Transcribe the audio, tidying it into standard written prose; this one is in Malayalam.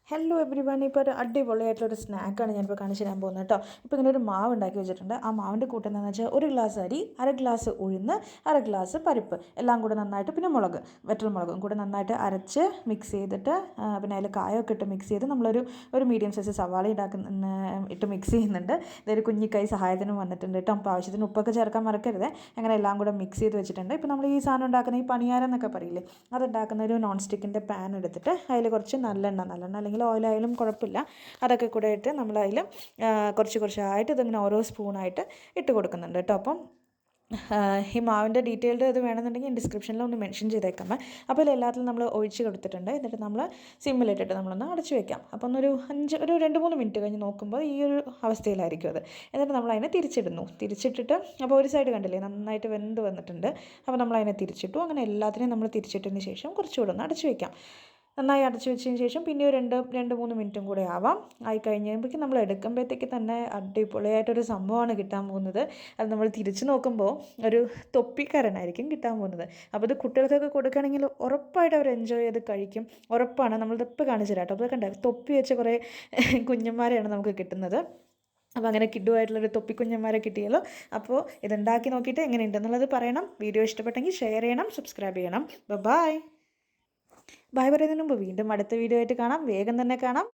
Hello every one. ഇപ്പോൾ ഒരു അടിപൊളിയായിട്ടുള്ളൊരു സ്നാക്കാണ് ഞാനിപ്പോൾ കാണിച്ചു തരാൻ പോകുന്നത് കേട്ടോ. ഇപ്പോൾ ഇങ്ങനെ ഒരു മാവ് ഉണ്ടാക്കി വെച്ചിട്ടുണ്ട്. ആ മാവിൻ്റെ കൂട്ടം എന്താണെന്ന് വെച്ചാൽ 1 ഗ്ലാസ് അരി, 1/2 ഗ്ലാസ് ഉഴുന്ന്, 1/2 ഗ്ലാസ് പരിപ്പ് എല്ലാം കൂടെ നന്നായിട്ട്, പിന്നെ മുളക്, വറ്റൽമുളകും കൂടെ നന്നായിട്ട് അരച്ച് മിക്സ് ചെയ്തിട്ട് പിന്നെ അതിൽ കായമൊക്കെ ഇട്ട് മിക്സ് ചെയ്ത് ഒരു മീഡിയം സൈസ് സവാള ഇട്ട് മിക്സ് ചെയ്യുന്നുണ്ട്. ഇതൊരു കുഞ്ഞിക്കൈ സഹായത്തിന് വന്നിട്ടുണ്ട് കേട്ടോ. അപ്പോൾ ആവശ്യത്തിന് ഉപ്പൊക്കെ ചേർക്കാൻ മറക്കരുത്. അങ്ങനെ എല്ലാം കൂടെ മിക്സ് ചെയ്ത് വെച്ചിട്ടുണ്ട്. ഇപ്പോൾ നമ്മൾ ഈ സാധനം ഉണ്ടാക്കുന്ന ഈ പണിയാരം എന്നൊക്കെ പറയില്ലേ, അതുണ്ടാക്കുന്ന ഒരു നോൺ സ്റ്റിക്കിൻ്റെ പാൻ എടുത്തിട്ട് അതിൽ കുറച്ച് നല്ലെണ്ണ അല്ലെങ്കിൽ ഓയിലായാലും കുഴപ്പമില്ല, അതൊക്കെ കൂടെ ഇട്ട് നമ്മളതിൽ കുറച്ചായിട്ട് ഇതിങ്ങനെ ഓരോ സ്പൂണായിട്ട് ഇട്ട് കൊടുക്കുന്നുണ്ട് കേട്ടോ. അപ്പം ഈ മാവിൻ്റെ ഡീറ്റെയിൽഡ് ഇത് വേണമെന്നുണ്ടെങ്കിൽ ഡിസ്ക്രിപ്ഷനിൽ ഒന്ന് മെൻഷൻ ചെയ്തേക്കാം. അപ്പോൾ ഇതിൽ എല്ലാത്തിലും നമ്മൾ ഒഴിച്ച് കൊടുത്തിട്ടുണ്ട്. എന്നിട്ട് നമ്മൾ സിമ്മിലിട്ടിട്ട് നമ്മളൊന്ന് അടച്ചു വയ്ക്കാം. അപ്പം ഒരു 2-3 മിനിറ്റ് കഴിഞ്ഞ് നോക്കുമ്പോൾ ഈ ഒരു അവസ്ഥയിലായിരിക്കും അത്. എന്നിട്ട് നമ്മളതിനെ തിരിച്ചിട്ടിട്ട് അപ്പോൾ ഒരു സൈഡ് കണ്ടില്ലേ നന്നായിട്ട് വെന്ത് വന്നിട്ടുണ്ട്. അപ്പോൾ നമ്മളതിനെ തിരിച്ചിട്ടു. അങ്ങനെ എല്ലാത്തിനെയും നമ്മൾ തിരിച്ചിട്ടതിന് ശേഷം കുറച്ചുകൂടെ ഒന്ന് അടച്ചു വയ്ക്കാം. നന്നായി അടച്ചു വെച്ചതിന് ശേഷം പിന്നെ ഒരു 2-3 മിനിറ്റും കൂടെ ആയി കഴിയുമ്പോഴേക്കും നമ്മൾ എടുക്കുമ്പോഴത്തേക്ക് തന്നെ അടിപൊളിയായിട്ടൊരു സംഭവമാണ് കിട്ടാൻ പോകുന്നത്. അത് നമ്മൾ തിരിച്ചു നോക്കുമ്പോൾ ഒരു തൊപ്പിക്കാരനായിരിക്കും കിട്ടാൻ പോകുന്നത്. അപ്പോൾ ഇത് കുട്ടികൾക്കൊക്കെ കൊടുക്കുകയാണെങ്കിൽ ഉറപ്പായിട്ട് അവർ എൻജോയ് ചെയ്ത് കഴിക്കും, ഉറപ്പാണ്. നമ്മളിതിപ്പോൾ കാണിച്ചു തരാം കേട്ടോ. അപ്പോൾ കണ്ടേ തൊപ്പി വെച്ച കുറേ കുഞ്ഞന്മാരെയാണ് നമുക്ക് കിട്ടുന്നത്. അപ്പോൾ അങ്ങനെ കിഡുമായിട്ടുള്ളൊരു തൊപ്പിക്കുഞ്ഞന്മാരെ കിട്ടിയല്ലോ. അപ്പോൾ ഇതുണ്ടാക്കി നോക്കിയിട്ട് എങ്ങനെയുണ്ടെന്നുള്ളത് പറയണം. വീഡിയോ ഇഷ്ടപ്പെട്ടെങ്കിൽ ഷെയർ ചെയ്യണം, സബ്സ്ക്രൈബ് ചെയ്യണം. ബൈ പറയുന്നതിന് മുമ്പ് വീണ്ടും അടുത്ത വീഡിയോ ആയിട്ട് കാണാം. വേഗം തന്നെ കാണാം.